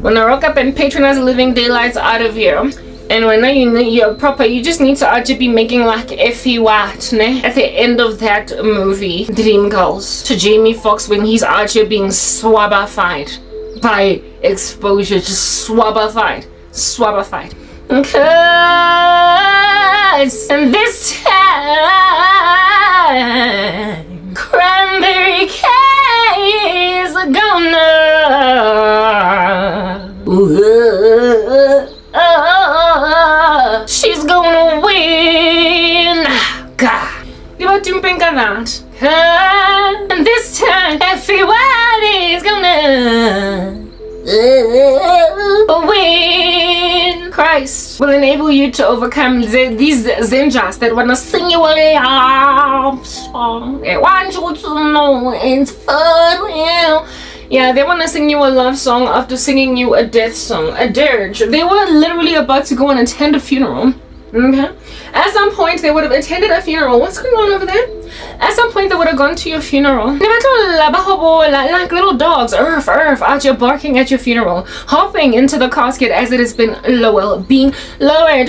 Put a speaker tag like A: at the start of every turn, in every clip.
A: Wanna rock up and patronize the living daylights out of you. And when you're proper, you just need to actually be making like Effie White, ne? At the end of that movie, Dreamgirls, to Jamie Foxx when he's actually being swabbified by exposure, just swabbified. And this time, cranberry cake is gonna she's gonna win. God, you about to think of that? And this time, everybody's gonna win. Christ will enable you to overcome these zinjas that wanna sing you a love song. They want you to know it's for real. Yeah, they want to sing you a love song after singing you a death song, a dirge. They were literally about to go and attend a funeral. Okay? At some point, they would have attended a funeral. What's going on over there? At some point, they would have gone to your funeral. Like little dogs, out here barking at your funeral, hopping into the casket as it has been being lowered,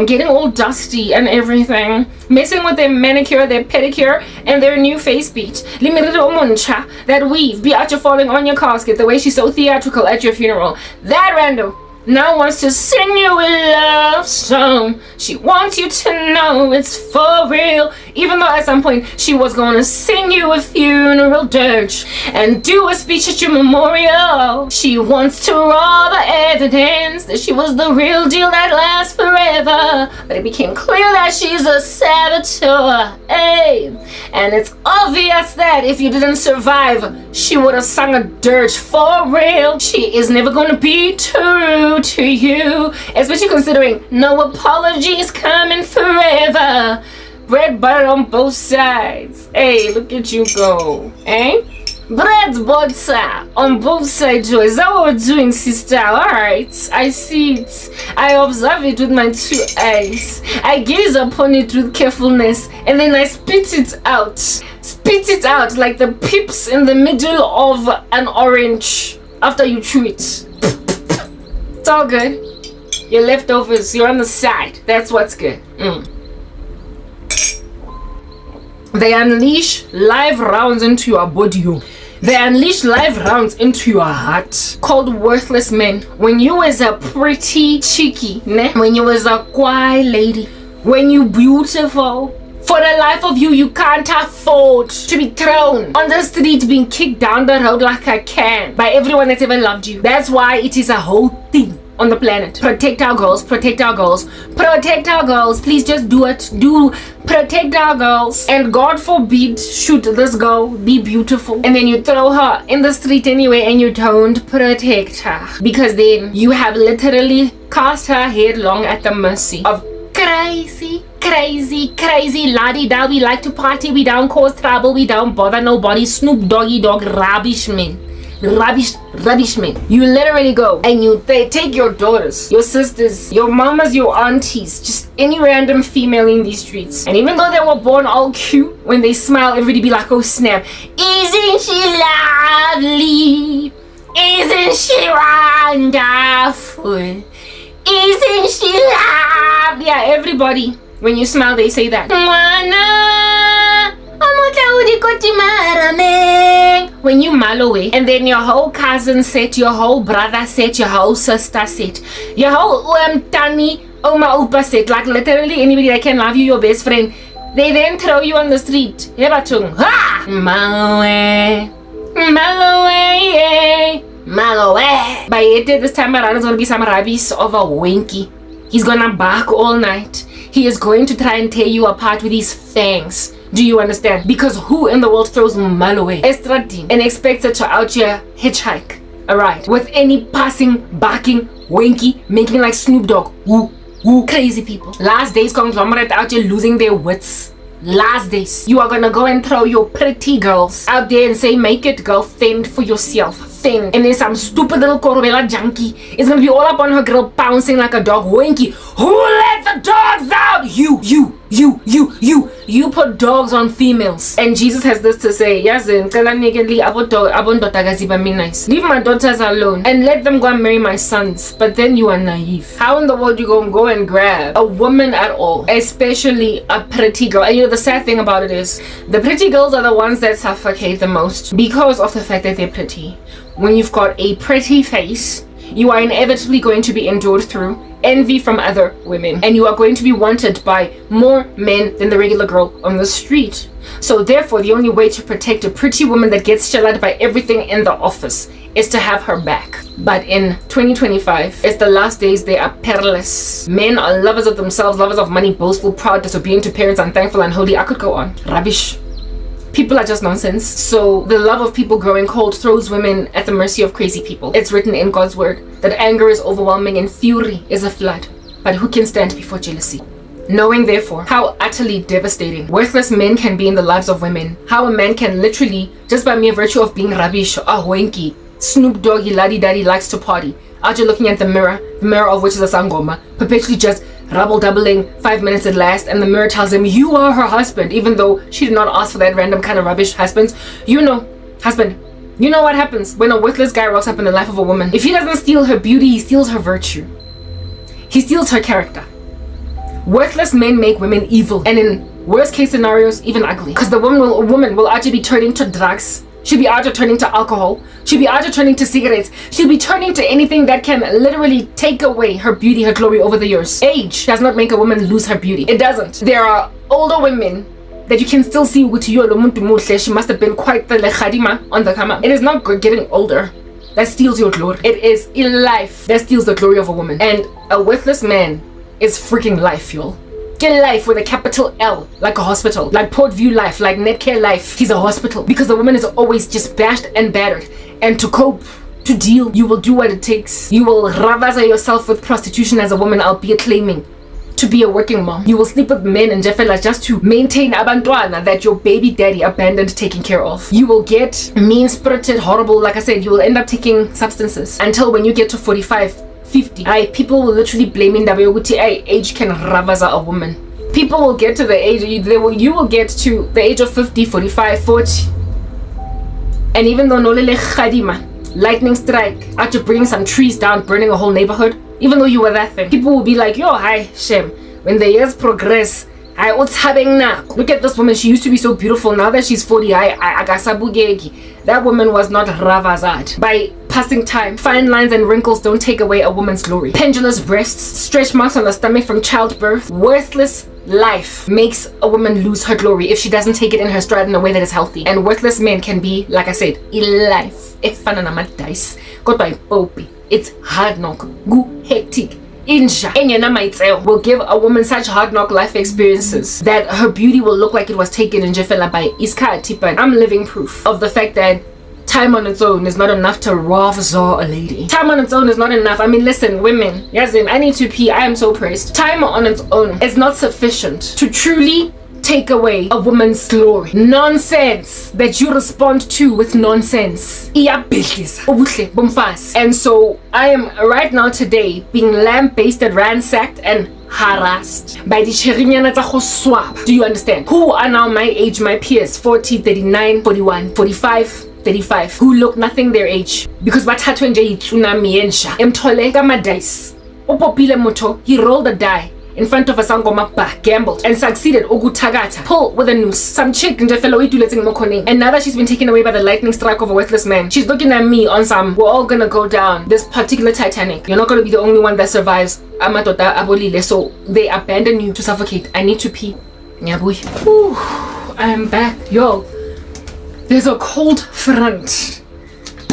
A: getting all dusty and everything, messing with their manicure, their pedicure, and their new face beat. That weave be out falling on your casket the way she's so theatrical at your funeral. That rando now wants to sing you a love song. She wants you to know it's for real, even though at some point she was going to sing you a funeral dirge and do a speech at your memorial. She wants to rob the evidence that she was the real deal that lasts forever, but it became clear that she's a saboteur. Hey, and it's obvious that if you didn't survive, she would have sung a dirge for real. She is never going to be true to you, especially considering no apologies coming forever. Bread butter on both sides. Hey, look at you go. Eh? Bread butter on both sides. Is that what we're doing, sister? Alright, I see it. I observe it with my 2 eyes. I gaze upon it with carefulness, and then I spit it out. Spit it out like the pips in the middle of an orange after you chew it. It's all good. Your leftovers, you're on the side. That's what's good. They unleash live rounds into your body. They unleash live rounds into your heart. Called worthless men. When you was a pretty cheeky, ne? When you was a quiet lady, when you beautiful, for the life of you, you can't afford to be thrown on the street, being kicked down the road like a can by everyone that's ever loved you. That's why it is a whole thing on the planet. Protect our girls, protect our girls, protect our girls. Please just do it. Protect our girls. And God forbid, should this girl be beautiful and then you throw her in the street anyway and you don't protect her, because then you have literally cast her headlong at the mercy of crazy laddie-da. We like to party, we don't cause trouble, we don't bother nobody. Snoop Doggy Dogg rubbish men. Rubbish men. You literally go and they take your daughters, your sisters, your mamas, your aunties, just any random female in these streets, and even though they were born all cute, when they smile everybody be like, oh snap, isn't she lovely, isn't she wonderful, isn't she lovely? Yeah, everybody, when you smile they say that. When you mal away, and then your whole cousin set, your whole brother set, your whole sister set, your whole tani oma upa set, like literally anybody that can love you, your best friend, they then throw you on the street. Ha! Mal away. By it, this time around is gonna be some rubbish of a winky. He's gonna bark all night. He is going to try and tear you apart with his fangs. Do you understand? Because who in the world throws mal away and expects her to out here hitchhike a ride with any passing, barking, winky, making like Snoop Dogg? Woo, crazy people. Last days conglomerate out here losing their wits. Last days. You are gonna go and throw your pretty girls out there and say, make it, girl, fend for yourself. Fend. And then some stupid little Korobela junkie is gonna be all up on her girl, bouncing like a dog. Winky, who let the dogs out? You. You put dogs on females. And Jesus has this to say, leave my daughters alone and let them go and marry my sons. But then you are naive. How in the world you gonna go and grab a woman at all, especially a pretty girl? And the sad thing about it is the pretty girls are the ones that suffocate the most because of the fact that they're pretty. When you've got a pretty face, you are inevitably going to be endured through envy from other women, and you are going to be wanted by more men than the regular girl on the street. So therefore, the only way to protect a pretty woman that gets shelled by everything in the office is to have her back. But in 2025, it's the last days. They are perilous. Men are lovers of themselves, lovers of money, boastful, proud, disobedient to parents, unthankful, unholy. I could go on. Rubbish. People are just nonsense. So the love of people growing cold throws women at the mercy of crazy people. It's written in God's word that anger is overwhelming and fury is a flood. But who can stand before jealousy? Knowing therefore how utterly devastating worthless men can be in the lives of women, how a man can literally, just by mere virtue of being rubbish, a hoenki, Snoop Doggy, Laddy Daddy likes to party, after looking at the mirror of which is a sangoma, perpetually just double-doubling 5 minutes at last, and the mirror tells him you are her husband, even though she did not ask for that random kind of rubbish husband. Husband, you know what happens when a worthless guy rocks up in the life of a woman? If he doesn't steal her beauty, he steals her virtue. He steals her character. Worthless men make women evil, and in worst case scenarios, even ugly. Because the woman will actually be turning to drugs. She'll be either turning to alcohol. She'll be either turning to cigarettes. She'll be turning to anything that can literally take away her beauty, her glory over the years. Age does not make a woman lose her beauty. It doesn't. There are older women that you can still see with you. She must have been quite the lechadima on the camera. It is not good getting older that steals your glory. It is in life that steals the glory of a woman. And a worthless man is freaking life, y'all. Get life with a capital L, like a hospital, like Port View life, like Netcare life. He's a hospital because the woman is always just bashed and battered. And to cope, to deal, you will do what it takes. You will ravaza yourself with prostitution as a woman, albeit claiming to be a working mom. You will sleep with men and jefela just to maintain abantwana that your baby daddy abandoned taking care of. You will get mean-spirited, horrible. Like I said, you will end up taking substances until when you get to 45, 50. People will literally blame in age can ravaza a woman. People will get to the age, you will get to the age of 50, 45, 40. And even though nolele khadima, lightning strike, after bringing some trees down, burning a whole neighborhood, even though you were that thing, people will be like, yo, hi, Shem. When the years progress, what's happening now? Look at this woman, she used to be so beautiful. Now that she's 40, that woman was not ravazad. By passing time, fine lines and wrinkles don't take away a woman's glory. Pendulous breasts, stretch marks on the stomach from childbirth, worthless life makes a woman lose her glory if she doesn't take it in her stride in a way that is healthy. And worthless men can be, like I said, life. It's hard knock, hectic. Will give a woman such hard knock life experiences that her beauty will look like it was taken in jefela by iskati. But I'm living proof of the fact that time on its own is not enough to ravza a lady. Time on its own is not enough. I mean, listen, women, Yazin, I need to pee. I am so praised. Time on its own is not sufficient to truly take away a woman's glory. Nonsense that you respond to with nonsense. And so I am right now today being lamb-basted, ransacked, and harassed by the cherinyana tsa go swaba. Do you understand? Who are now my age, my peers, 40, 39, 41, 45, 35, who look nothing their age because bathathwe nje itsunami yensha emthole kamadice. Upopile moto, he rolled a die in front of a sangoma bar, gambled and succeeded ogutagata, pull with a noose. Some chick nje fellow ituletseng mokoning, and now that she's been taken away by the lightning strike of a worthless man, she's looking at me on some, we're all gonna go down this particular Titanic. You're not gonna be the only one that survives. Amatota abolile, so they abandon you to suffocate. I need to pee. Nyabui. I'm back. Yo, there's a cold front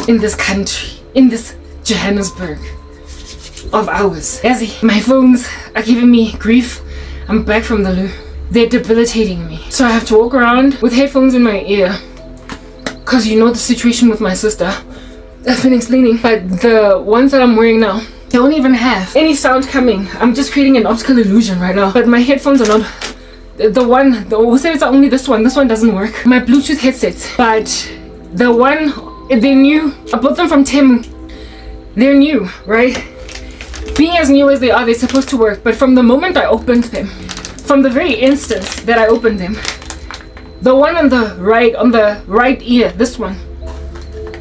A: in this country, in this Johannesburg of ours. Yazzie, my phones are giving me grief. I'm back from the loo. They're debilitating me. So I have to walk around with headphones in my ear. Cause you know the situation with my sister. I've been explaining. But the ones that I'm wearing now, they don't even have any sound coming. I'm just creating an optical illusion right now. But my headphones are not... who said it's only this one? This one doesn't work. My Bluetooth headsets. But the one, they're new. I bought them from Temu. They're new, right? Being as new as they are, they're supposed to work. But from the moment I opened them, from the very instant that I opened them, the one on the right ear, this one,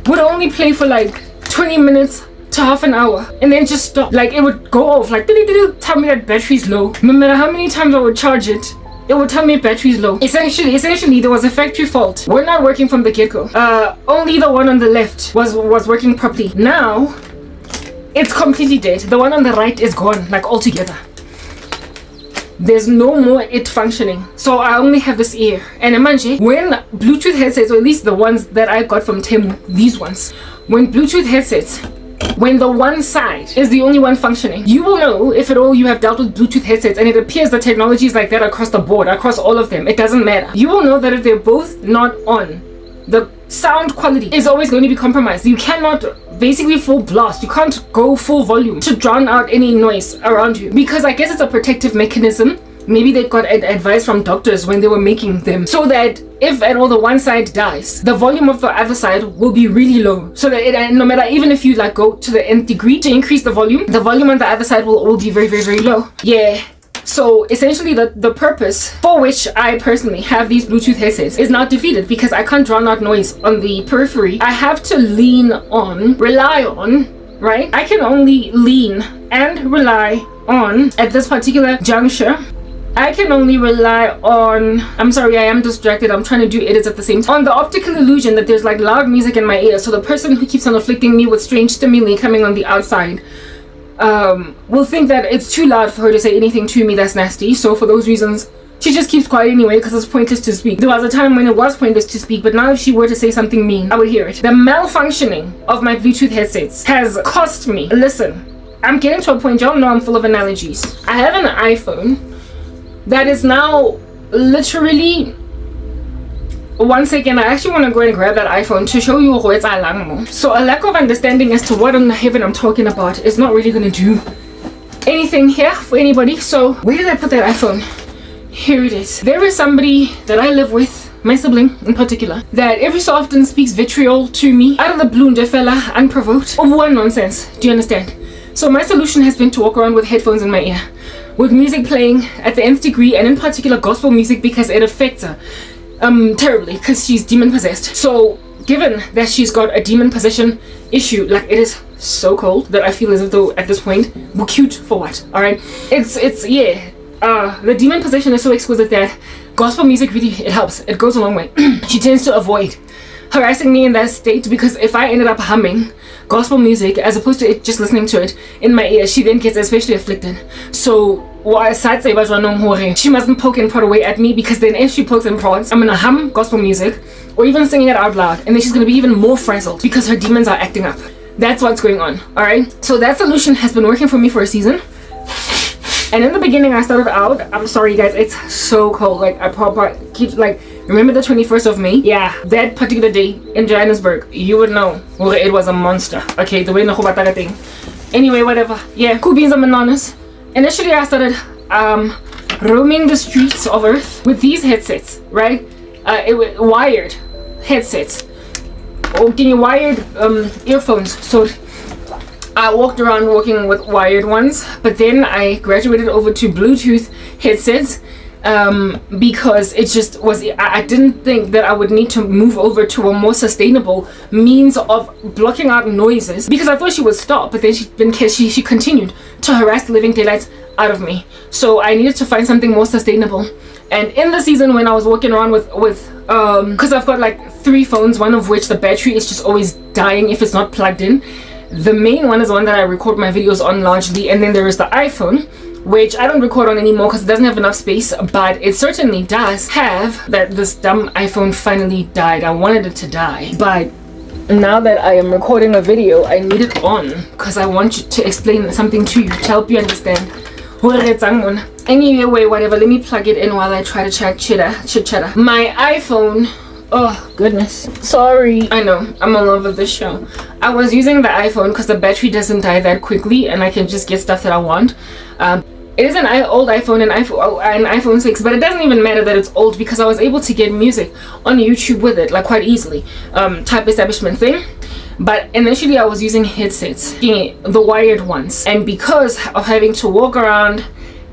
A: would only play for like 20 minutes to half an hour and then just stop. Like it would go off, like tell me that battery's low. No matter how many times I would charge it, it would tell me battery's low. Essentially there was a factory fault. We're not working from the get-go. Only the one on the left was working properly. Now it's completely dead. The one on the right is gone, like altogether. There's no more it functioning. So I only have this ear. And imagine when Bluetooth headsets, or at least the ones that I got from Temu, these ones, when Bluetooth headsets, when the one side is the only one functioning, you will know if at all you have dealt with Bluetooth headsets, and it appears the technology is like that across the board, across all of them. It doesn't matter. You will know that if they're both not on, the sound quality is always going to be compromised. You cannot basically full blast. You can't go full volume to drown out any noise around you, because I guess it's a protective mechanism. Maybe they got advice from doctors when they were making them, so that if at all the one side dies, the volume of the other side will be really low, so that no matter, even if you like go to the nth degree to increase the volume on the other side will all be very, very, very low. Yeah. So essentially the purpose for which I personally have these Bluetooth headsets is now defeated, because I can't drown out noise on the periphery. I have to rely on, right? I can only lean and rely on, at this particular juncture, I can only rely on, I'm sorry, I am distracted, I'm trying to do edits at the same time, on the optical illusion that there's like loud music in my ear. So the person who keeps on afflicting me with strange stimuli coming on the outside will think that it's too loud for her to say anything to me that's nasty. So for those reasons, she just keeps quiet anyway, because it's pointless to speak. There was a time when it was pointless to speak, but now if she were to say something mean, I would hear it. The malfunctioning of my Bluetooth headsets has cost me. Listen, I'm getting to a point, y'all know I'm full of analogies. I have an iPhone that is now literally, one second, I actually want to go and grab that iPhone to show you what's alang. So a lack of understanding as to what in the heaven I'm talking about is not really going to do anything here for anybody. So where did I put that iPhone? Here it is. There is somebody that I live with, my sibling in particular, that every so often speaks vitriol to me out of the blue, fella, unprovoked. Oh, what nonsense. Do you understand? So my solution has been to walk around with headphones in my ear, with music playing at the nth degree, and in particular gospel music, because it affects her terribly, because she's demon possessed. So given that she's got a demon possession issue, like it is so cold that I feel as though at this point we're cute for what? All right, it's yeah, the demon possession is so exquisite that gospel music really, it helps. It goes a long way. She tends to avoid harassing me in that state, because if I ended up humming gospel music as opposed to it just listening to it in my ear, she then gets especially afflicted. So she mustn't poke and prod away at me, because then if she pokes and prods, I'm gonna hum gospel music or even singing it out loud, and then she's gonna be even more frazzled because her demons are acting up. That's what's going on. All right, so that solution has been working for me for a season. And in the beginning I started out, I'm sorry guys, it's so cold, like I probably keep like, remember the 21st of May? Yeah, that particular day in Johannesburg, you would know, well, it was a monster. Okay, the way the whole thing. Anyway, whatever. Yeah, cool beans, I'm anonymous. Initially I started roaming the streets of Earth with these headsets, right? It was wired headsets, or wired earphones. So I walked around walking with wired ones, but then I graduated over to Bluetooth headsets, because it just was, I didn't think that I would need to move over to a more sustainable means of blocking out noises, because I thought she would stop, but then she continued to harass the living daylights out of me. So I needed to find something more sustainable. And in the season when I was walking around with because I've got like 3 phones, one of which the battery is just always dying if it's not plugged in. The main one is the one that I record my videos on largely, and then there is the iPhone, which I don't record on anymore because it doesn't have enough space, but it certainly does have that. This dumb iPhone finally died. I wanted it to die, but now that I am recording a video, I need it on because I want to explain something to you to help you understand. Anyway, whatever, let me plug it in while I try to chit chatter. My iPhone, oh goodness, sorry, I know I'm all over this show. I was using the iPhone because the battery doesn't die that quickly and I can just get stuff that I want. It is an old iPhone, an iPhone 6, but it doesn't even matter that it's old because I was able to get music on YouTube with it, like quite easily, type establishment thing. But initially I was using headsets, the wired ones, and because of having to walk around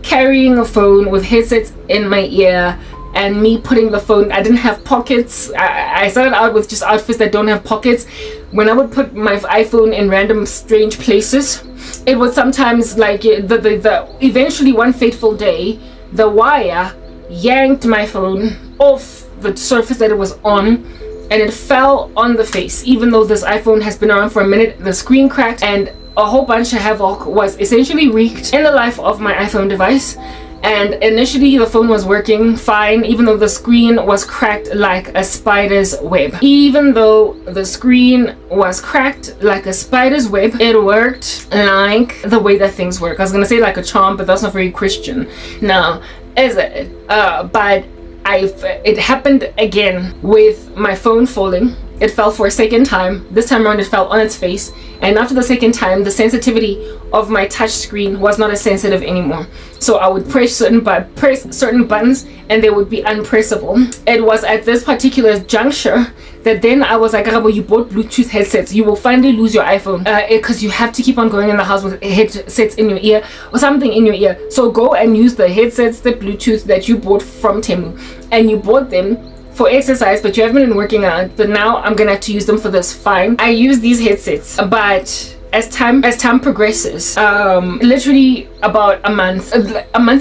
A: carrying a phone with headsets in my ear and me putting the phone, I didn't have pockets. I started out with just outfits that don't have pockets. When I would put my iPhone in random strange places, it was sometimes like eventually one fateful day, the wire yanked my phone off the surface that it was on, and it fell on the face. Even though this iPhone has been around for a minute, the screen cracked and a whole bunch of havoc was essentially wreaked in the life of my iPhone device. And initially the phone was working fine, even though the screen was cracked like a spider's web. Even though the screen was cracked like a spider's web, it worked like the way that things work. I was gonna say like a charm, but that's not very Christian. Now, is it? But it happened again with my phone falling. It fell for a second time. This time around it fell on its face, and after the second time the sensitivity of my touch screen was not as sensitive anymore. So I would press certain buttons and they would be unpressable. It was at this particular juncture that then I was like, Karabo, you bought Bluetooth headsets, you will finally lose your iPhone because you have to keep on going in the house with headsets in your ear or something in your ear. So go and use the headsets, the Bluetooth that you bought from Temu, and you bought them for exercise, but you haven't been working out. But now I'm gonna have to use them for this. Fine, I use these headsets, but as time progresses, literally about a month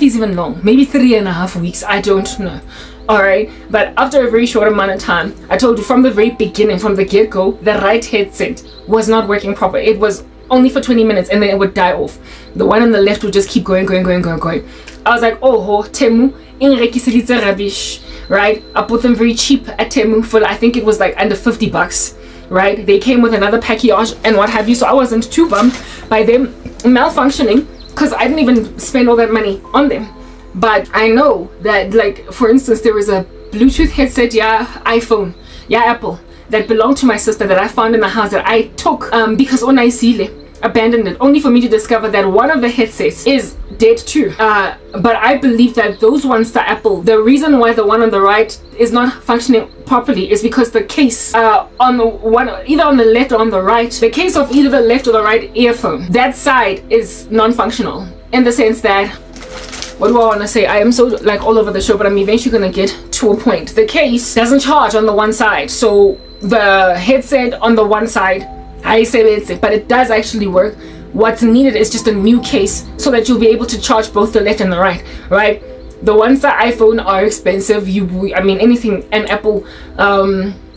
A: is even long, maybe 3.5 weeks, I don't know. All right, but after a very short amount of time, I told you from the very beginning, from the get-go, the right headset was not working properly. It was only for 20 minutes and then it would die off. The one on the left would just keep going. I was like, oh, Temu, rubbish. Right, I bought them very cheap at Temu for, I think it was like under $50, right? They came with another package and what have you, so I wasn't too bummed by them malfunctioning because I didn't even spend all that money on them. But I know that, like, for instance, there was a Bluetooth headset, iPhone, Apple, that belonged to my sister that I found in the house that I took because Onaisile abandoned it, only for me to discover that one of the headsets is dead too. But I believe that those ones to Apple, the reason why the one on the right is not functioning properly is because the case on the one, either on the left or on the right, the case of either the left or the right earphone, that side is non-functional, in the sense that, what do I want to say? I am so like all over the show, but I'm eventually gonna get to a point. The case doesn't charge on the one side, so the headset on the one side, I say it's it, but it does actually work. What's needed is just a new case so that you'll be able to charge both the left and the right. The ones that iPhone are expensive. Anything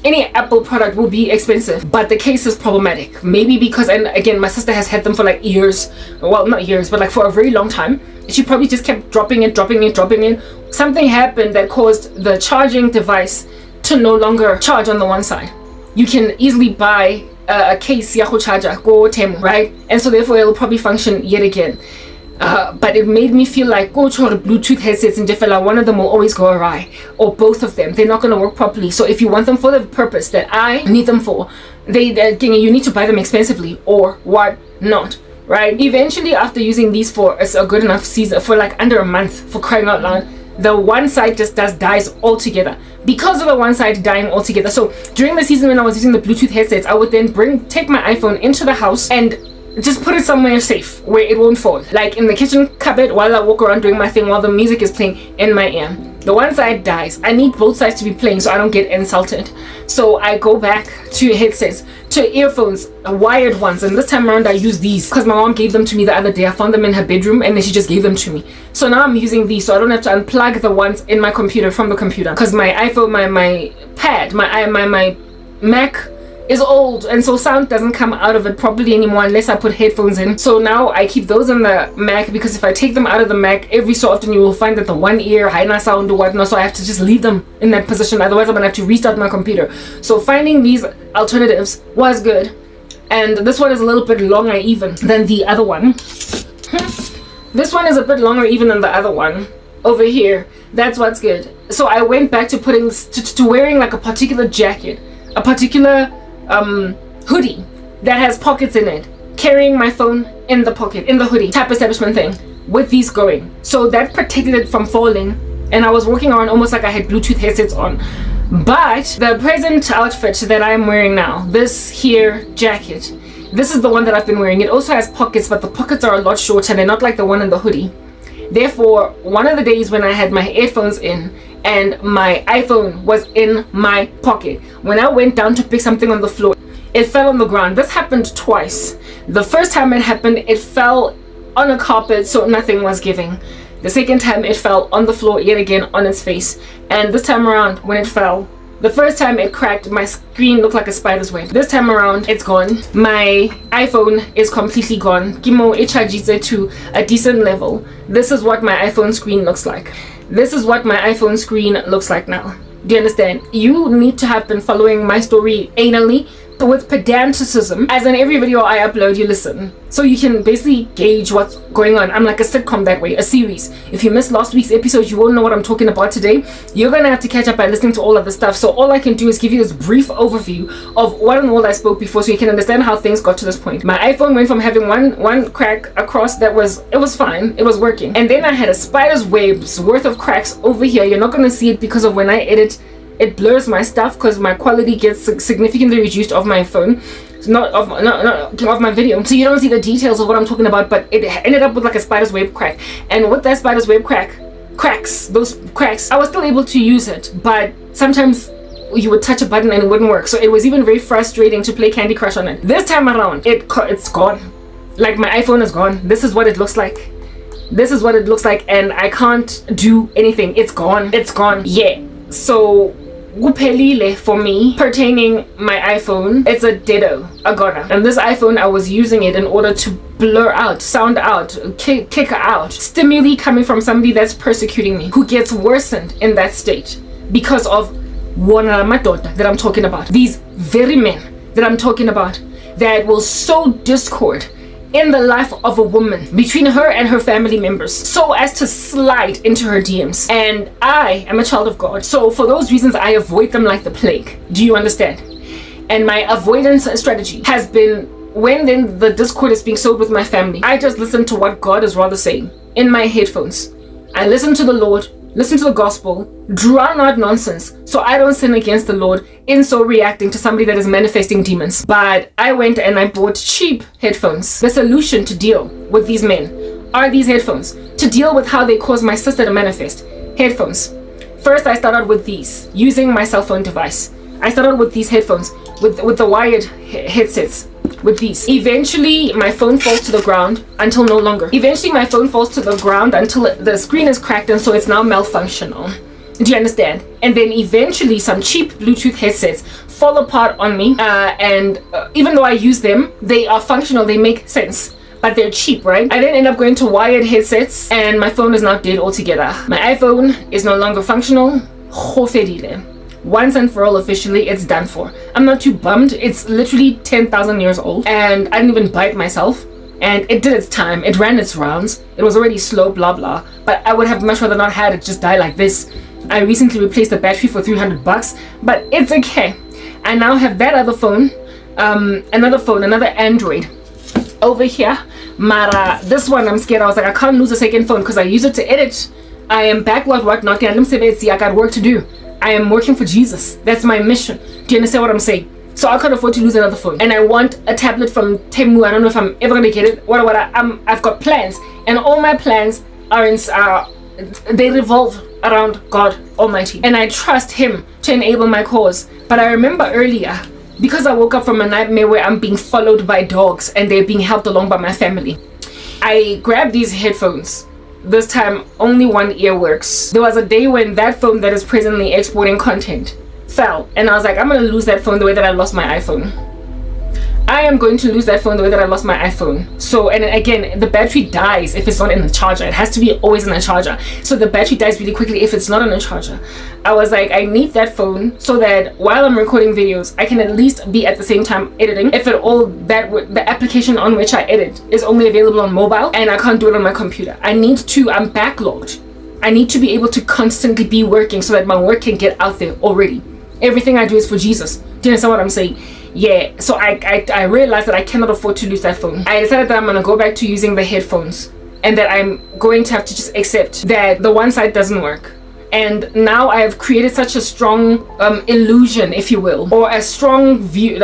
A: any Apple product will be expensive, but the case is problematic. Maybe because, and again, my sister has had them for like years. Well, not years, but like for a very long time. She probably just kept dropping it. Something happened that caused the charging device to no longer charge on the one side. You can easily buy a case yaho charger go Temu, right? And so therefore it'll probably function yet again. But it made me feel like go to the Bluetooth headsets in Jeffela, one of them will always go awry, or both of them, they're not going to work properly. So if you want them for the purpose that I need them for, you need to buy them expensively or what not, right? Eventually, after using these for a good enough season, for like under a month, for crying out loud, the one side just dies altogether because of the one side dying altogether. So during the season when I was using the Bluetooth headsets, I would then take my iPhone into the house and just put it somewhere safe where it won't fall, like in the kitchen cupboard while I walk around doing my thing while the music is playing in my ear. The one side dies. I need both sides to be playing so I don't get insulted. So I go back to headsets, to earphones, wired ones, and this time around I use these because my mom gave them to me the other day. I found them in her bedroom and then she just gave them to me. So now I'm using these so I don't have to unplug the ones in my computer from the computer, because my iPhone, my pad, my Mac is old, and so sound doesn't come out of it properly anymore unless I put headphones in. So now I keep those in the Mac, because if I take them out of the Mac every so often, you will find that the one ear high sound or whatnot, so I have to just leave them in that position, otherwise I'm gonna have to restart my computer. So finding these alternatives was good, and this one is a little bit longer even than the other one. This one is a bit longer even than the other one over here. That's what's good. So I went back to wearing like a particular jacket, a particular hoodie that has pockets in it, carrying my phone in the pocket, in the hoodie type establishment thing, with these going. So that protected it from falling, and I was walking around almost like I had Bluetooth headsets on. But the present outfit that I'm wearing now, this here jacket, this is the one that I've been wearing. It also has pockets, but the pockets are a lot shorter. They're not like the one in the hoodie. Therefore, one of the days when I had my headphones in and my iPhone was in my pocket, when I went down to pick something on the floor, it fell on the ground. This happened twice. The first time it happened, it fell on a carpet, so nothing was giving. The second time it fell on the floor yet again on its face. And this time around, when it fell, the first time it cracked, my screen looked like a spider's web. This time around, it's gone. My iPhone is completely gone. Gimo, it charges it to a decent level. This is what my iPhone screen looks like. This is what my iPhone screen looks like now. Do you understand? You need to have been following my story anally, with pedanticism, as in every video I upload you listen, so you can basically gauge what's going on. I'm like a sitcom that way, a series. If you missed last week's episode, you won't know what I'm talking about today. You're gonna have to catch up by listening to all of the stuff. So all I can do is give you this brief overview of what and all I spoke before, so you can understand how things got to this point. My iPhone went from having one crack across that it was fine, it was working, and then I had a spider's web's worth of cracks over here. You're not gonna see it because of when I edit, it blurs my stuff because my quality gets significantly reduced of my phone, not of my video, so you don't see the details of what I'm talking about. But it ended up with like a spider's web crack, and with that spider's web those cracks, I was still able to use it, but sometimes you would touch a button and it wouldn't work. So it was even very frustrating to play Candy Crush on it. This time around, it's gone. Like, my iPhone is gone. This is what it looks like. This is what it looks like, and I can't do anything. It's gone. It's gone. Yeah. So kuphelile for me pertaining my iPhone. It's a ditto, a goner. And this iPhone, I was using it in order to blur out, sound out, kick out stimuli coming from somebody that's persecuting me, who gets worsened in that state because of one madota that I'm talking about. These very men that I'm talking about that will sow discord in the life of a woman, between her and her family members, so as to slide into her DMs. And I am a child of God, so for those reasons I avoid them like the plague. Do you understand? And my avoidance strategy has been, when then the discord is being sowed with my family, I just listen to what God is rather saying in my headphones. I listen to the Lord, listen to the gospel, drown out nonsense, so I don't sin against the Lord in so reacting to somebody that is manifesting demons. But I went and I bought cheap headphones. The solution to deal with these men are these headphones, to deal with how they cause my sister to manifest. Headphones. First, I started with these, using my cell phone device. I started with these headphones, with the wired headsets. With these, eventually my phone falls to the ground until no longer. Eventually my phone falls to the ground until the screen is cracked, and so it's now malfunctional. Do you understand? And then eventually some cheap Bluetooth headsets fall apart on me, and even though I use them, they are functional, they make sense, but they're cheap, right? I then end up going to wired headsets, and my phone is now dead altogether. My iPhone is no longer functional. Once and for all, officially, it's done for. I'm not too bummed. It's literally 10,000 years old, and I didn't even buy it myself, and it did its time. It ran its rounds. It was already slow, blah blah, but I would have much rather not had it just die like this. I recently replaced the battery for $300, but it's okay. I now have that other phone, another Android over here. Mara, this one I'm scared. I was like, I can't lose a second phone because I use it to edit. I am backlogged, whatnot. I got work to do. I am working for Jesus. That's my mission. Do you understand what I'm saying? So I can't afford to lose another phone. And I want a tablet from Temu. I don't know if I'm ever gonna get it. I've got plans, and all my plans are they revolve around God Almighty, and I trust Him to enable my cause. But I remember earlier, because I woke up from a nightmare where I'm being followed by dogs and they're being helped along by my family, I grabbed these headphones. This time only one ear works. There was a day when that phone that is presently exporting content fell, and I was like, I'm gonna lose that phone the way that I lost my iPhone. I am going to lose that phone the way that I lost my iPhone. So, and again, the battery dies if it's not in the charger. It has to be always in the charger. So the battery dies really quickly if it's not in a charger. I was like, I need that phone so that while I'm recording videos, I can at least be at the same time editing. If at all, the application on which I edit is only available on mobile, and I can't do it on my computer. I'm backlogged. I need to be able to constantly be working so that my work can get out there already. Everything I do is for Jesus. Do you understand what I'm saying? Yeah, so I realized that I cannot afford to lose that phone. I decided that I'm gonna go back to using the headphones, and that I'm going to have to just accept that the one side doesn't work. And now I have created such a strong illusion, if you will, or a strong view.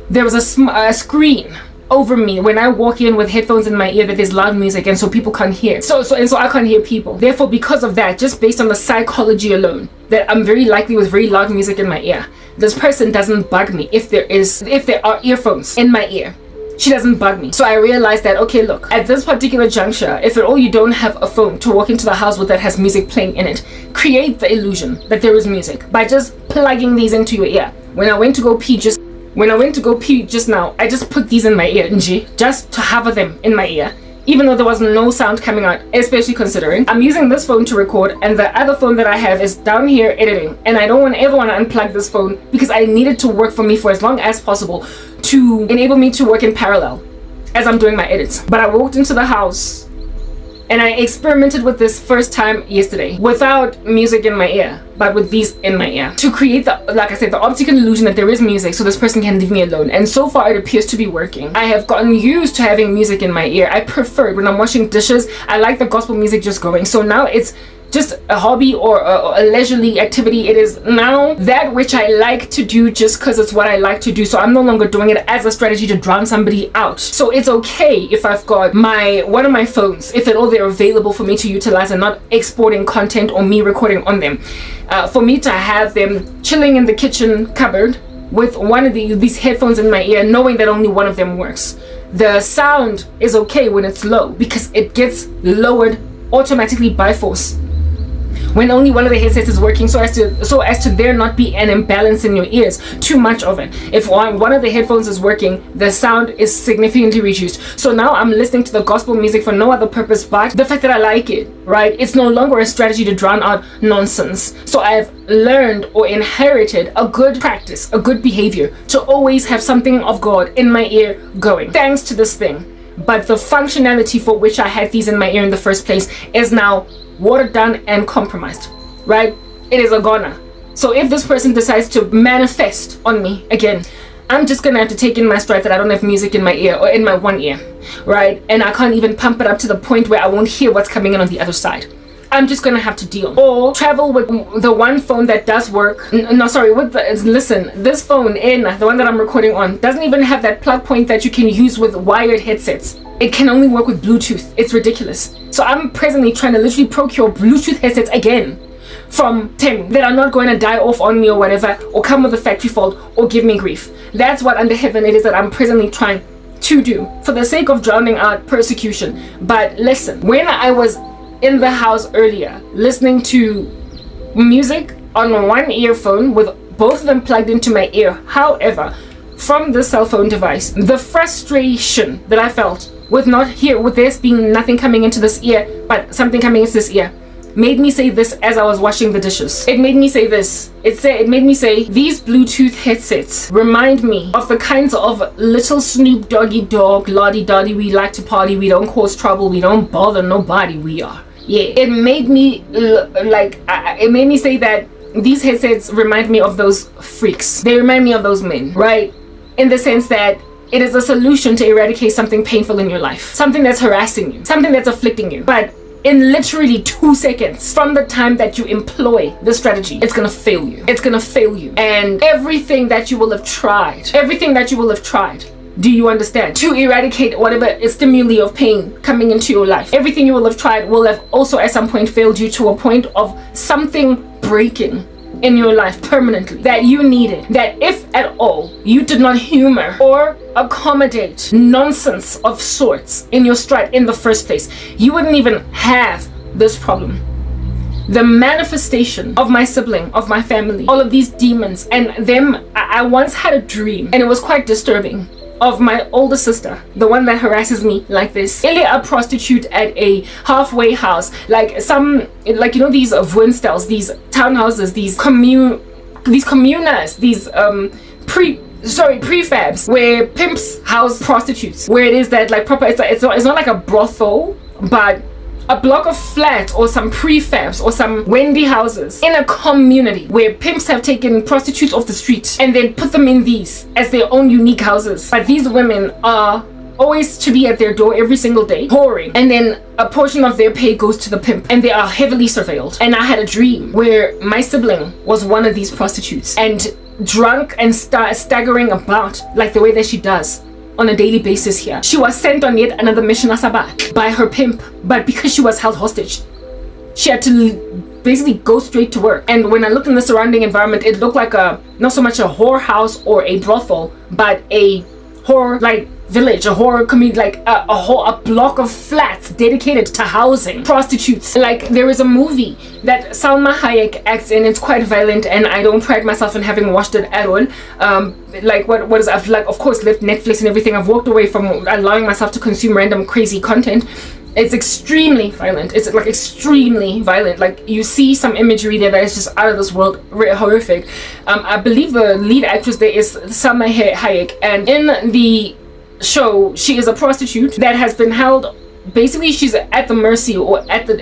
A: There was a screen over me when I walk in with headphones in my ear that there's loud music, and so people can't hear. So I can't hear people. Therefore, because of that, just based on the psychology alone, that I'm very likely with very loud music in my ear, this person doesn't bug me if there are earphones in my ear. She doesn't bug me. So I realized that, okay, look, at this particular juncture, if at all you don't have a phone to walk into the house with that has music playing in it, create the illusion that there is music by just plugging these into your ear. When I went to go pee just now, I just put these in my ear, just to have them in my ear, even though there was no sound coming out, especially considering I'm using this phone to record and the other phone that I have is down here editing, and I don't ever want to unplug this phone because I need it to work for me for as long as possible to enable me to work in parallel as I'm doing my edits. But I walked into the house and I experimented with this first time yesterday without music in my ear, but with these in my ear, to create the, like I said, the optical illusion that there is music so this person can leave me alone. And so far it appears to be working. I have gotten used to having music in my ear. I prefer it when I'm washing dishes. I like the gospel music just going. So now it's just a hobby or a leisurely activity. It is now that which I like to do just because it's what I like to do. So I'm no longer doing it as a strategy to drown somebody out. So it's okay if I've got one of my phones, if at all they're available for me to utilize and not exporting content or me recording on them, for me to have them chilling in the kitchen cupboard with one of these headphones in my ear, knowing that only one of them works. The sound is okay when it's low because it gets lowered automatically by force when only one of the headsets is working, so as to there not be an imbalance in your ears, too much of it. If one of the headphones is working, the sound is significantly reduced. So now I'm listening to the gospel music for no other purpose but the fact that I like it, right? It's no longer a strategy to drown out nonsense. So I've learned or inherited a good practice, a good behavior to always have something of God in my ear going, thanks to this thing. But the functionality for which I had these in my ear in the first place is now watered down and compromised, right? It is a goner. So if this person decides to manifest on me again, I'm just gonna have to take in my stride that I don't have music in my ear or in my one ear, right? And I can't even pump it up to the point where I won't hear what's coming in on the other side. I'm just gonna have to deal or travel with the one phone that does work. Listen, this phone the one that I'm recording on doesn't even have that plug point that you can use with wired headsets. It can only work with Bluetooth. It's ridiculous. So I'm presently trying to literally procure Bluetooth headsets again from Tim that are not going to die off on me or whatever, or come with a factory fault or give me grief. That's what under heaven it is that I'm presently trying to do for the sake of drowning out persecution. But listen, when I was in the house earlier listening to music on one earphone with both of them plugged into my ear, however, from the cell phone device, the frustration that I felt with this being nothing coming into this ear but something coming into this ear made me say this as I was washing the dishes. It made me say this. It made me say, these Bluetooth headsets remind me of the kinds of little Snoop Doggy Dog, Lottie Dottie, we like to party, we don't cause trouble, we don't bother nobody, we are. Yeah, it made me it made me say that these headsets remind me of those freaks. They remind me of those men, right? In the sense that it is a solution to eradicate something painful in your life, something that's harassing you, something that's afflicting you. But in literally 2 seconds from the time that you employ this strategy, it's gonna fail you. It's gonna fail you. And everything that you will have tried, do you understand? To eradicate whatever stimuli of pain coming into your life, everything you will have tried will have also at some point failed you to a point of something breaking in your life permanently that you needed, that if at all you did not humor or accommodate nonsense of sorts in your stride in the first place, you wouldn't even have this problem. The manifestation of my sibling, of my family, all of these demons and them, I once had a dream and it was quite disturbing, of my older sister, the one that harasses me like this, a prostitute at a halfway house, like these Woonstels, these townhouses, these communas, these prefabs where pimps house prostitutes, where it is that like proper, it's not like a brothel, but a block of flats or some prefabs or some Wendy houses in a community where pimps have taken prostitutes off the street and then put them in these as their own unique houses. But these women are always to be at their door every single day whoring, and then a portion of their pay goes to the pimp, and they are heavily surveilled. And I had a dream where my sibling was one of these prostitutes and drunk and staggering about like the way that she does on a daily basis here. She was sent on yet another mission asabat by her pimp, but because she was held hostage, she had to basically go straight to work. And when I looked in the surrounding environment, it looked like not so much a whorehouse or a brothel, but a whore like village, a horror community, like a block of flats dedicated to housing prostitutes. Like, there is a movie that Salma Hayek acts in. It's quite violent, and I don't pride myself in having watched it at all. Like what is, I've, like, of course, left Netflix and everything. I've walked away from allowing myself to consume random crazy content. It's extremely violent. It's like extremely violent. Like, you see some imagery there that is just out of this world, horrific. I believe the lead actress there is Salma Hayek, and in the show, she is a prostitute that has been held, basically she's at the mercy or at the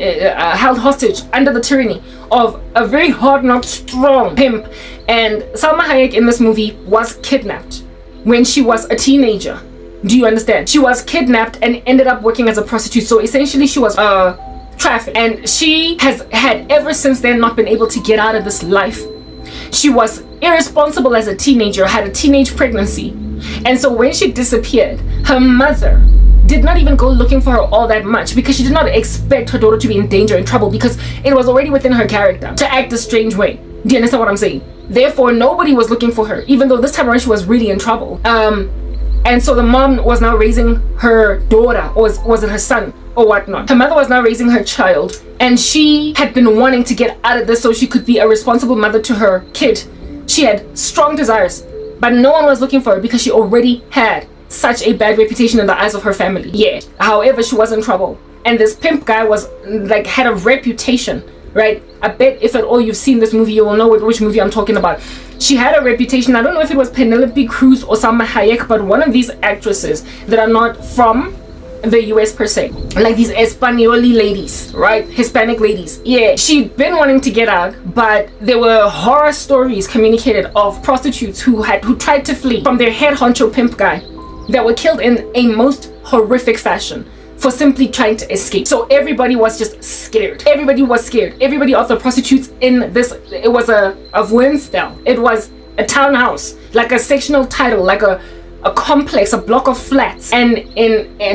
A: held hostage under the tyranny of a very hard-knocked, strong pimp. And Salma Hayek in this movie was kidnapped when she was a teenager. Do you understand? She was kidnapped and ended up working as a prostitute. So essentially she was trafficked, and she has had ever since then not been able to get out of this life. She was irresponsible as a teenager, had a teenage pregnancy, and so when she disappeared, her mother did not even go looking for her all that much, because she did not expect her daughter to be in danger and trouble, because it was already within her character to act a strange way. Do you understand what I'm saying? Therefore, nobody was looking for her, even though this time around she was really in trouble. And so the mom was now raising her daughter, or was it her son or whatnot? Her mother was now raising her child, and she had been wanting to get out of this so she could be a responsible mother to her kid. She had strong desires, but no one was looking for her because she already had such a bad reputation in the eyes of her family. Yeah. However, she was in trouble, and this pimp guy was like, had a reputation, right? I bet if at all you've seen this movie, you will know which movie I'm talking about. She had a reputation. I don't know if it was Penelope Cruz or Salma Hayek, but one of these actresses that are not from the US per se, like these Espanoli ladies, right? Hispanic ladies. Yeah, she'd been wanting to get out, but there were horror stories communicated of prostitutes who tried to flee from their head honcho pimp guy that were killed in a most horrific fashion for simply trying to escape. So everybody was just scared. Everybody was scared. Everybody of the prostitutes in this, it was a Winsdale. It was a townhouse, like a sectional title, like a complex, a block of flats, and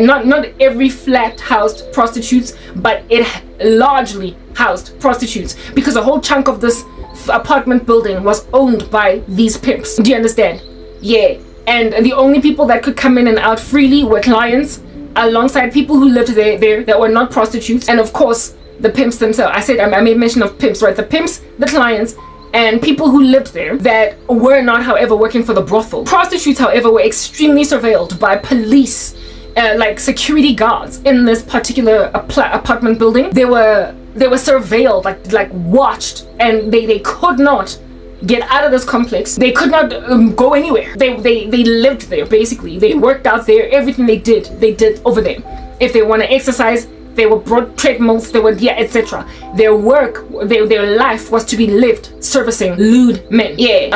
A: not every flat housed prostitutes, but it largely housed prostitutes, because a whole chunk of this apartment building was owned by these pimps. Do you understand? Yeah. And the only people that could come in and out freely were clients, alongside people who lived there that were not prostitutes, and of course the pimps themselves. I made mention of pimps, right? The pimps, the clients, and people who lived there that were not, however, working for the brothel. Prostitutes, however, were extremely surveilled by police, like security guards in this particular apartment building. They were surveilled, like watched, and they could not get out of this complex. They could not go anywhere. They lived there, basically. They worked out there. Everything they did over there. If they want to exercise, they were brought treadmills, they were, yeah, etc. Their work, their life was to be lived servicing lewd men. Yeah.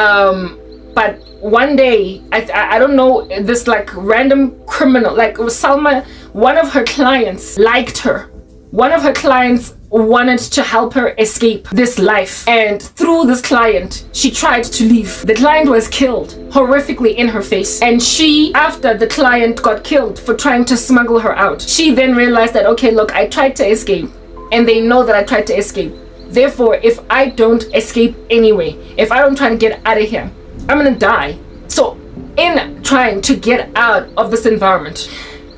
A: But one day, I don't know, this like random criminal, like Salma, one of her clients liked her. One of her clients wanted to help her escape this life, and through this client she tried to leave. The client was killed horrifically in her face, and she, after the client got killed for trying to smuggle her out, she then realized that, okay, look, I tried to escape, and they know that I tried to escape. Therefore, if I don't escape anyway, if I don't try to get out of here, I'm gonna die. So in trying to get out of this environment,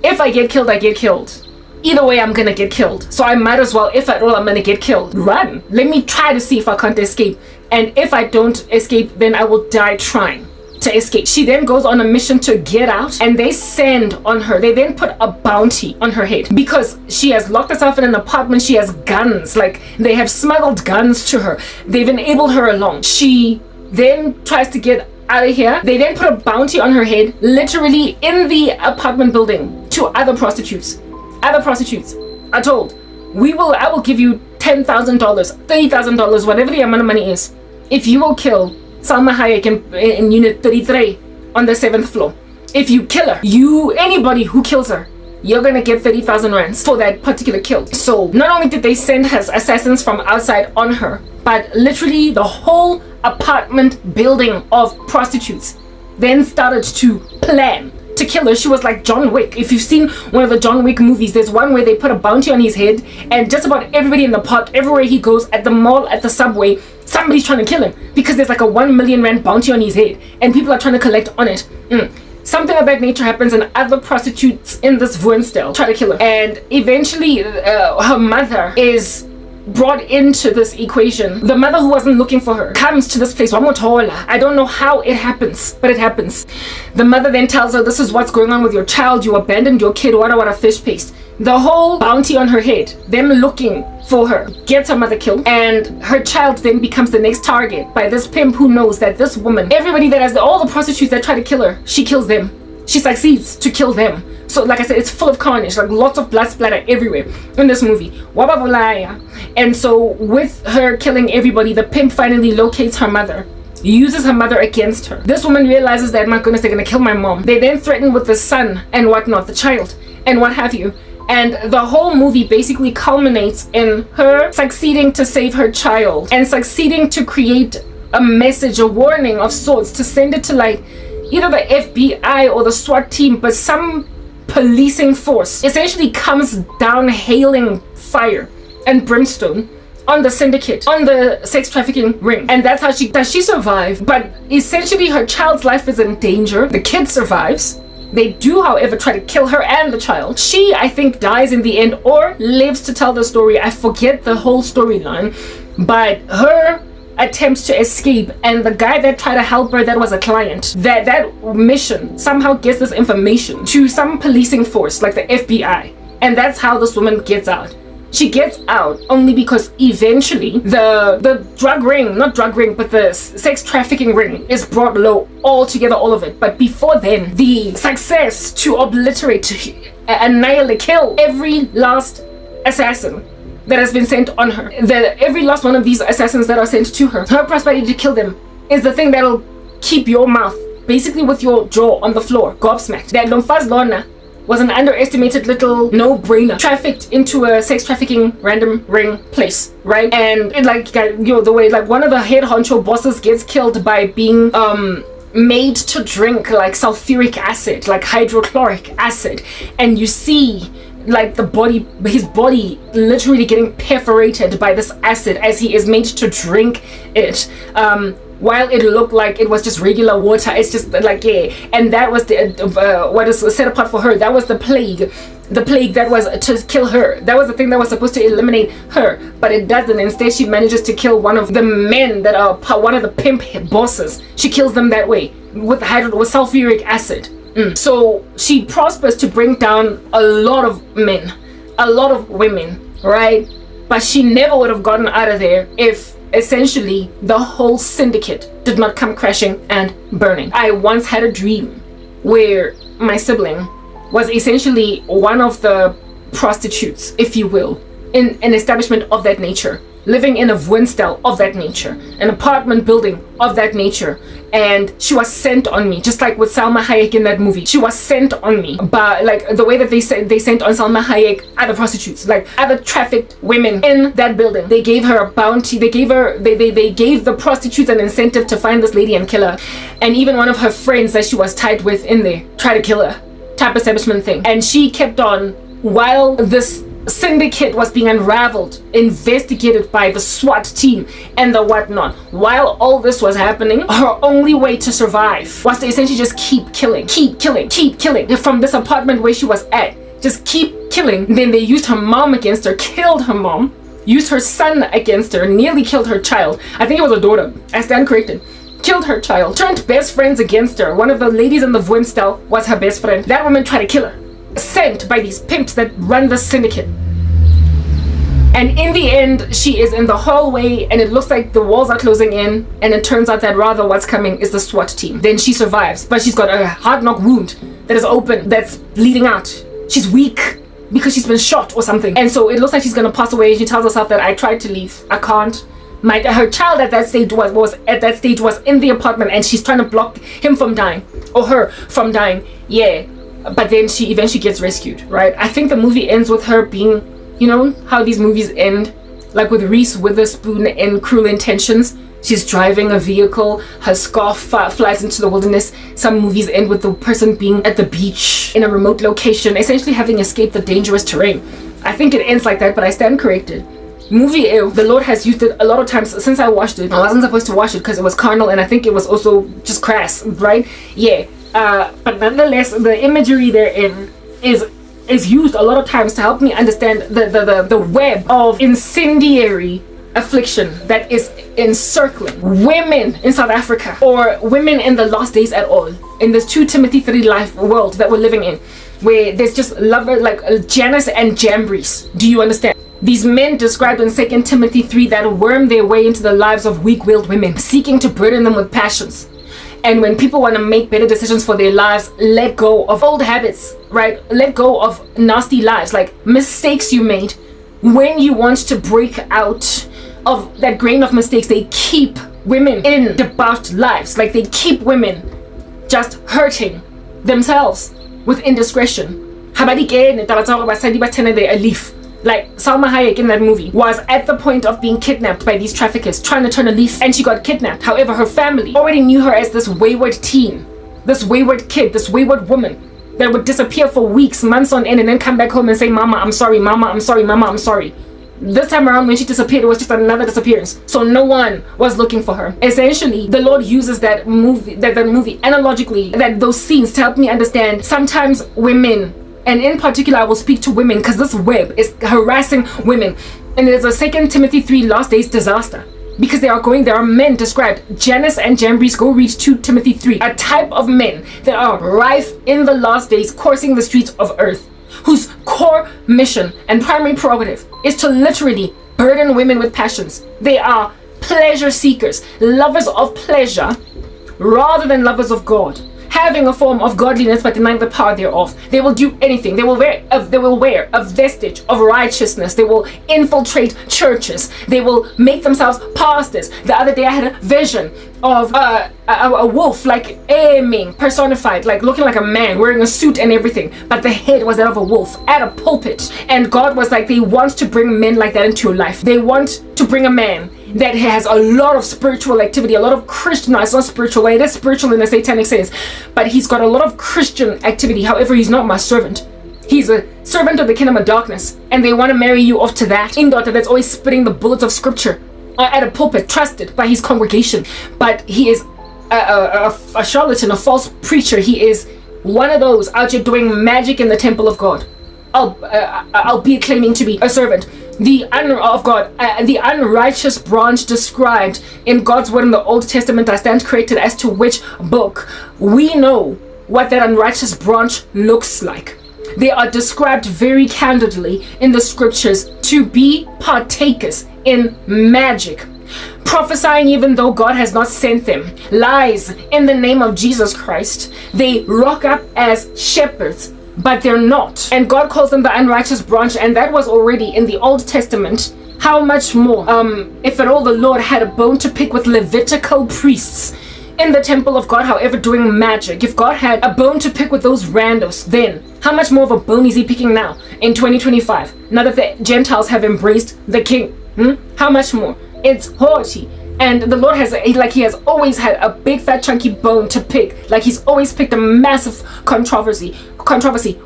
A: if I get killed, I get killed. Either way, I'm gonna get killed. So I might as well, if at all I'm gonna get killed, run. Let me try to see if I can't escape. And if I don't escape, then I will die trying to escape. She then goes on a mission to get out, and they send on her. They then put a bounty on her head because she has locked herself in an apartment. She has guns. Like, they have smuggled guns to her. They've enabled her along. She then tries to get out of here. They then put a bounty on her head, literally in the apartment building, to other prostitutes. Other prostitutes are told, I will give you $10,000, $30,000, whatever the amount of money is, if you will kill Salma Hayek in unit 33 on the 7th floor. If you kill her, anybody who kills her, you're gonna get 30,000 rands for that particular kill. So not only did they send her assassins from outside on her, but literally the whole apartment building of prostitutes then started to plan to kill her. She was like John Wick. If you've seen one of the John Wick movies, there's one where they put a bounty on his head, and just about everybody in the park, everywhere he goes, at the mall, at the subway, somebody's trying to kill him because there's like a 1 million rand bounty on his head and people are trying to collect on it. Something of that nature happens, and other prostitutes in this Woonstel try to kill her, and eventually her mother is brought into this equation. The mother who wasn't looking for her comes to this place. I don't know how it happens, but it happens. The mother then tells her, this is what's going on with your child. You abandoned your kid. What a fish paste. The whole bounty on her head, them looking for her, gets her mother killed, and her child then becomes the next target by this pimp who knows that this woman, everybody that has all the prostitutes that try to kill her, she kills them. She succeeds to kill them. So like I said, it's full of carnage, like lots of blood splatter everywhere in this movie. Wababulaya. And so with her killing everybody, the pimp finally locates her mother, uses her mother against her. This woman realizes that, my goodness, they're gonna kill my mom. They then threaten with the son and whatnot, the child and what have you. And the whole movie basically culminates in her succeeding to save her child and succeeding to create a message, a warning of sorts, to send it to like either the FBI or the SWAT team, but some policing force essentially comes down hailing fire and brimstone on the syndicate, on the sex trafficking ring. And that's how she survive. But essentially her child's life is in danger. The kid survives. They do, however, try to kill her and the child. She, I think, dies in the end or lives to tell the story. I forget the whole storyline, but her attempts to escape, and the guy that tried to help her, that was a client, that mission somehow gets this information to some policing force like the FBI, and that's how this woman gets out. She gets out only because eventually the drug ring, not drug ring, but the sex trafficking ring is brought low altogether, all of it. But before then, the success to obliterate, to annihilate, kill every last assassin that has been sent on her, every last one of these assassins that are sent to her, her prosperity to kill them is the thing that'll keep your mouth basically with your jaw on the floor, gobsmacked. That Lomfaz Lorna was an underestimated little no-brainer, trafficked into a sex trafficking random ring place, right? And it, like, the way like one of the head honcho bosses gets killed by being made to drink like sulfuric acid, like hydrochloric acid, and you see like his body literally getting perforated by this acid as he is made to drink it. While it looked like it was just regular water, it's just like, yeah. And that was the what is set apart for her. That was the plague that was to kill her. That was the thing that was supposed to eliminate her, but it doesn't. Instead, she manages to kill one of the men that are one of the pimp bosses. She kills them that way with sulfuric acid. So she prospers to bring down a lot of men, a lot of women, right? But she never would have gotten out of there if essentially the whole syndicate did not come crashing and burning. I once had a dream where my sibling was essentially one of the prostitutes, if you will, in an establishment of that nature, living in a Woonstel of that nature, an apartment building of that nature, and she was sent on me, just like with Salma Hayek in that movie. She was sent on me, but like the way that they sent on Salma Hayek other prostitutes, like other trafficked women in that building. They gave her a bounty. They gave the prostitutes an incentive to find this lady and kill her, and even one of her friends that she was tied with in there tried to kill her, type establishment thing. And she kept on while this syndicate was being unraveled, investigated by the SWAT team and the whatnot. While all this was happening, her only way to survive was to essentially just keep killing from this apartment where she was at. Just keep killing. Then they used her mom against her, killed her mom, used her son against her, nearly killed her child. I think it was a daughter, I stand corrected. Killed her child, turned best friends against her. One of the ladies in the Woonstel was her best friend. That woman tried to kill her, sent by these pimps that run the syndicate. And in the end, she is in the hallway and it looks like the walls are closing in, and it turns out that rather what's coming is the SWAT team. Then she survives, but she's got a hard knock wound that is open, that's bleeding out. She's weak because she's been shot or something, and so it looks like she's gonna pass away. She tells herself that I tried to leave, I can't. Her child at that stage was in the apartment, and she's trying to block him from dying, or her from dying. Yeah, but then she eventually gets rescued, right? I think the movie ends with her being, you know how these movies end, like with Reese Witherspoon in Cruel Intentions. She's driving a vehicle, her scarf flies into the wilderness. Some movies end with the person being at the beach in a remote location, essentially having escaped the dangerous terrain. I think it ends like that, but I stand corrected. Movie ew, the Lord has used it a lot of times since I watched it. I wasn't supposed to watch it because it was carnal, and I think it was also just crass, right? Yeah, but nonetheless, the imagery therein is used a lot of times to help me understand the web of incendiary affliction that is encircling women in South Africa, or women in the last days at all, in this 2 Timothy 3 life world that we're living in, where there's just lovers like Janus and Jambres. Do you understand? These men described in 2 Timothy 3 that worm their way into the lives of weak-willed women, seeking to burden them with passions. And when people want to make better decisions for their lives, let go of old habits, right? Let go of nasty lives, like mistakes you made. When you want to break out of that grain of mistakes, they keep women in debauched lives. Like they keep women just hurting themselves with indiscretion. Like Salma Hayek in that movie was at the point of being kidnapped by these traffickers, trying to turn a leaf, and she got kidnapped. However, her family already knew her as this wayward teen, this wayward kid, this wayward woman that would disappear for weeks, months on end, and then come back home and say, Mama, I'm sorry, Mama, I'm sorry, Mama, I'm sorry. This time around when she disappeared, it was just another disappearance. So no one was looking for her. Essentially, the Lord uses that movie analogically, that those scenes, to help me understand sometimes women, and in particular I will speak to women because this web is harassing women. And there's a 2 Timothy 3 last days disaster, because there are men described, Janus and Jambres. Go read 2 Timothy 3, a type of men that are rife in the last days, coursing the streets of earth, whose core mission and primary prerogative is to literally burden women with passions. They are pleasure seekers, lovers of pleasure rather than lovers of God, having a form of godliness but denying the power thereof. They will do anything. They will wear a vestige of righteousness. They will infiltrate churches. They will make themselves pastors. The other day I had a vision of a wolf, like aiming, personified, like looking like a man, wearing a suit and everything, but the head was that of a wolf at a pulpit. And God was like, they want to bring men like that into your life. They want to bring a man that has a lot of spiritual activity, a lot of Christian, no, it's not spiritual, it is spiritual in the satanic sense, but he's got a lot of Christian activity. However, he's not my servant. He's a servant of the kingdom of darkness, and they want to marry you off to that in daughter that's always spitting the bullets of scripture at a pulpit, trusted by his congregation. But he is a charlatan, a false preacher. He is one of those out here doing magic in the temple of God, albeit claiming to be a servant of God, the unrighteous branch described in God's word in the Old Testament. I stand corrected as to which book. We know what that unrighteous branch looks like. They are described very candidly in the scriptures to be partakers in magic, prophesying even though God has not sent them, lies in the name of Jesus Christ. They rock up as shepherds, but they're not, and God calls them the unrighteous branch, and that was already in the Old Testament. How much more, if at all the Lord had a bone to pick with Levitical priests in the temple of God, however, doing magic. If God had a bone to pick with those randos, then how much more of a bone is he picking now in 2025, now that the Gentiles have embraced the King? How much more? It's haughty. And the Lord has, he has always had a big fat chunky bone to pick. Like he's always picked a massive controversy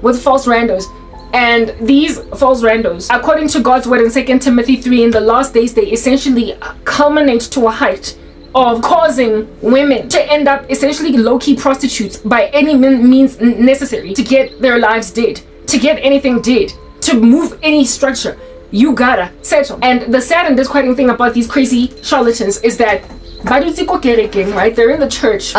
A: with false randos. And these false randos, according to God's word in 2 Timothy 3, in the last days, they essentially culminate to a height of causing women to end up essentially low-key prostitutes by any means necessary to get their lives dead, to get anything dead, to move any structure. You gotta settle. And the sad and disquieting thing about these crazy charlatans is that right, they're in the church,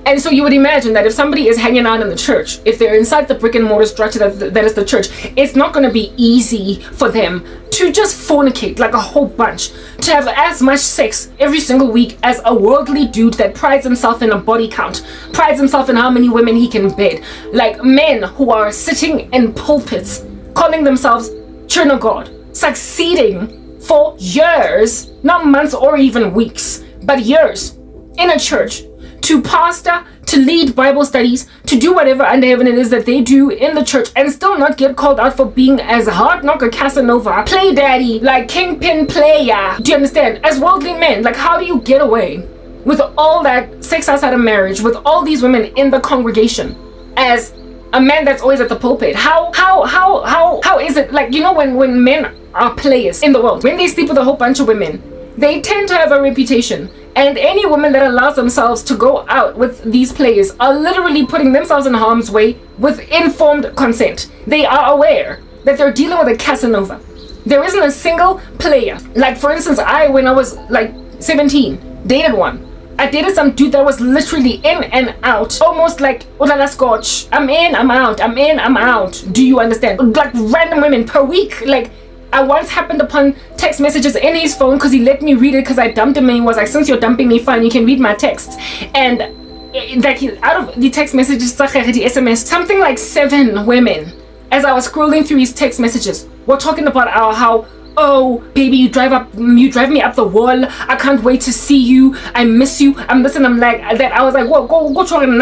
A: and so you would imagine that if somebody is hanging out in the church, if they're inside the brick and mortar structure that is the church, it's not going to be easy for them to just fornicate like a whole bunch, to have as much sex every single week as a worldly dude that prides himself in a body count, prides himself in how many women he can bed. Like men who are sitting in pulpits calling themselves children of God, succeeding for years, not months or even weeks, but years in a church, to pastor, to lead Bible studies, to do whatever under heaven it is that they do in the church, and still not get called out for being as hard knocker, Casanova, play daddy, like kingpin player. Do you understand? As worldly men, like, how do you get away with all that sex outside of marriage, with all these women in the congregation, as a man that's always at the pulpit? How is it, like, you know, when men are players in the world, when they sleep with a whole bunch of women, they tend to have a reputation. And any woman that allows themselves to go out with these players are literally putting themselves in harm's way with informed consent. They are aware that they're dealing with a Casanova. There isn't a single player. Like, for instance, when I was like 17, dated one. I dated some dude that was literally in and out, almost like Ulala Scotch. I'm in, I'm out, I'm in, I'm out. Do you understand? Like random women per week. Like, I once happened upon text messages in his phone because he let me read it because I dumped him, and he was like, since you're dumping me, fine, you can read my texts. And like, out of the text messages, the SMS, something like 7 women, as I was scrolling through his text messages, were talking about how, oh baby, you drive me up the wall, I can't wait to see you, I miss you, I'm this, and I'm like that. I was like, whoa, go try and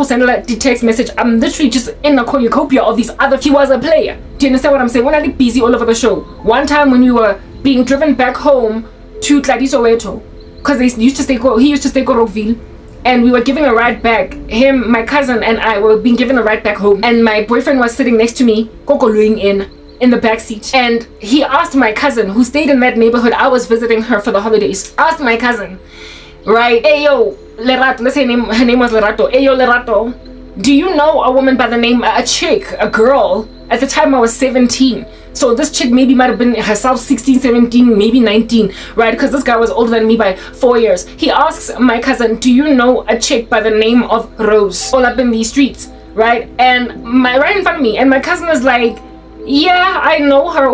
A: send the text message. I'm literally just in a cornucopia of these other. He was a player. Do you understand what I'm saying? When I did busy all over the show. One time when we were being driven back home to Soweto, because he used to stay Rockville, and we were giving a ride back. Him, my cousin, and I were being given a ride back home, and my boyfriend was sitting next to me, in the back seat, and he asked my cousin, who stayed in that neighborhood. I was visiting her for the holidays. Asked my cousin, right? Hey yo, Lerato. Let's say her name was Lerato. Hey yo, Lerato, do you know a woman by the name, a chick, a girl? At the time I was 17. So this chick maybe might have been herself 16, 17, maybe 19, right? Because this guy was older than me by 4 years. He asks my cousin, do you know a chick by the name of Rose, all up in these streets, right? And right in front of me, and my cousin is like, yeah, I know her.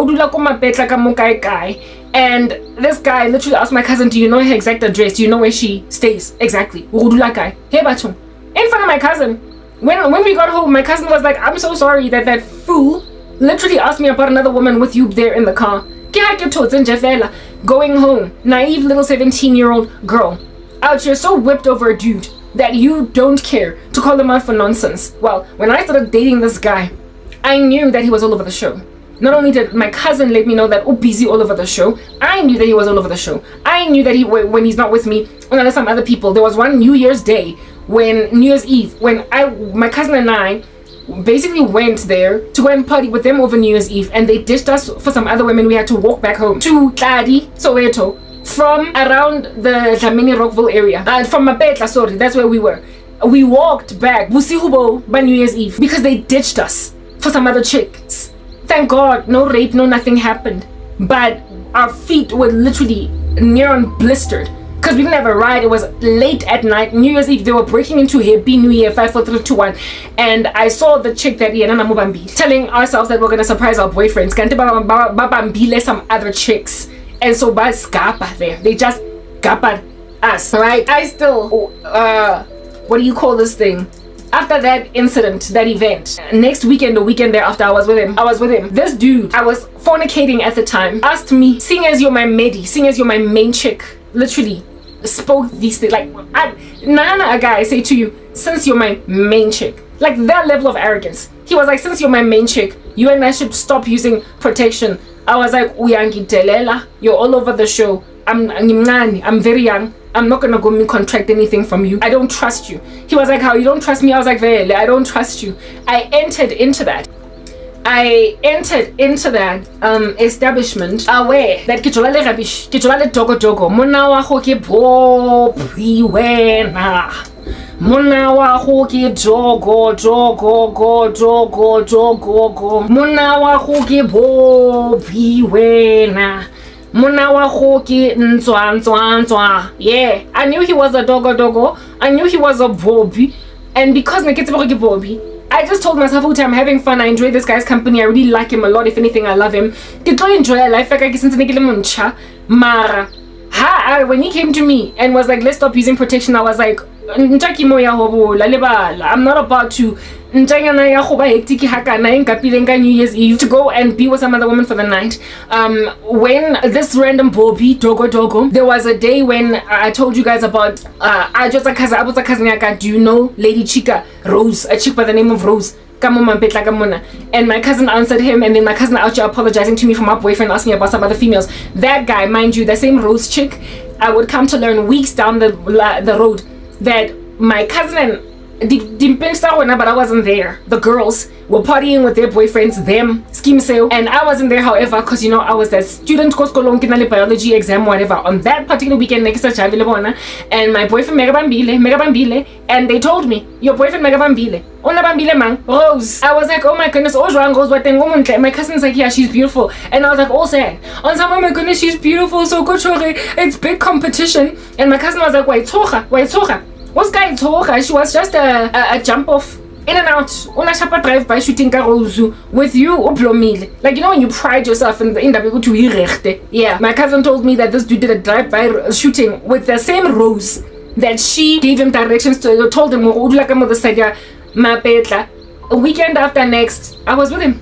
A: And this guy literally asked my cousin, do you know her exact address? Do you know where she stays exactly? In front of my cousin. When we got home, my cousin was like, I'm so sorry that fool literally asked me about another woman with you there in the car. Going home, naive little 17-year-old girl out here so whipped over a dude that you don't care to call him out for nonsense. Well, when I started dating this guy, I knew that he was all over the show. Not only did my cousin let me know that busy all over the show, I knew that he was all over the show. I knew that when he's not with me, and some other people. There was one New Year's Day, New Year's Eve, when my cousin and I basically went there to go and party with them over New Year's Eve, and they ditched us for some other women. We had to walk back home to Soweto, from around the Dlamini Rockville area. From Mapetla, sorry, that's where we were. We walked back Busihubo by New Year's Eve because they ditched us for some other chicks. Thank God, no rape, no nothing happened. But our feet were literally near on blistered because we didn't have a ride. It was late at night, New Year's Eve. They were breaking into Happy New Year 5, 4, 3, 2, 1, and I saw the chick that telling ourselves that we're gonna surprise our boyfriends. Some other chicks, and so by scapa there, they just gapped us. Right? I still what do you call this thing? After that incident, that event, next weekend or weekend thereafter, I was with him. This dude, I was fornicating at the time, asked me, seeing as you're my medi, seeing as you're my main chick, literally spoke these things. Like, a guy say to you, since you're my main chick, like that level of arrogance. He was like, since you're my main chick, you and I should stop using protection. I was like, you're all over the show. I'm very young. I'm not gonna go contract anything from you. I don't trust you. He was like, how, you don't trust me? I was like, Vele, I don't trust you. I entered into that establishment aware that kitolale rubbish, kitolale dogo mona wa go ke bophi wena, mona wa go ke dogo mona wa go ke bophi wena, mona wa go ke ntswa. Yeah, I knew he was a dogo. I knew he was a bobby, and because bobby, I just told myself, okay, I'm having fun. I enjoy this guy's company. I really like him a lot. If anything, I love him. Enjoy life. Mara, when he came to me and was like, let's stop using protection, I was like, I'm not about to Njengana ya go ba hectic hakana e nkapileng ka New Year's Eve to go and be with some other woman for the night. When this random Bobby Dogo, there was a day when I told you guys about I just a cousin yaka. Do you know Lady Chica Rose, a chick by the name of Rose? And my cousin answered him, and then my cousin out here apologizing to me for my boyfriend asking about some other females. That guy, mind you, the same Rose chick, I would come to learn weeks down the road that my cousin and but I wasn't there. The girls were partying with their boyfriends, them, scheme sale, and I wasn't there, however, because you know I was that student biology exam, whatever. On that particular weekend, and my boyfriend Megabambile, and they told me, your boyfriend Megabambile, man, Rose. I was like, oh my goodness, Rose, what then? My cousin's like, yeah, she's beautiful, and I was like, all sad. On some, oh my goodness, she's beautiful, so good, it's big competition, and my cousin was like, wait, Tocha. What's guy talk? She was just a jump off in and out. Una chapa drive by shooting Karabo with you oplomile. Like, you know when you pride yourself in the go to irechte. Yeah. My cousin told me that this dude did a drive by shooting with the same Rose that she gave him directions to. Told him a weekend after next, I was with him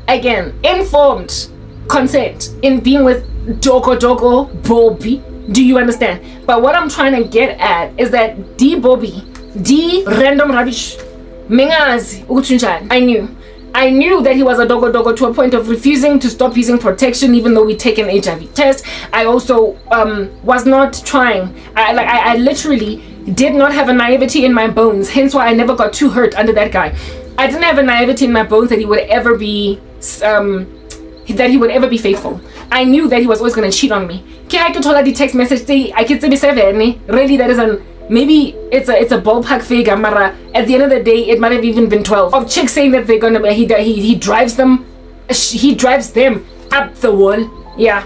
A: again. Informed consent in being with Dogo Bobby. Do you understand? But what I'm trying to get at is that D Bobby, D random rubbish, Mengazi, I knew that he was a dogo to a point of refusing to stop using protection even though we take an HIV test. I also was not trying. I literally did not have a naivety in my bones, hence why I never got too hurt under that guy. I didn't have a naivety in my bones that he would ever be faithful. I knew that he was always going to cheat on me. I could tell her the text message say I could say 7. Really, that isn't. Maybe it's a ballpark figure, Mara. At the end of the day, it might have even been 12 of chicks saying that they're gonna. He drives them. He drives them up the wall. Yeah.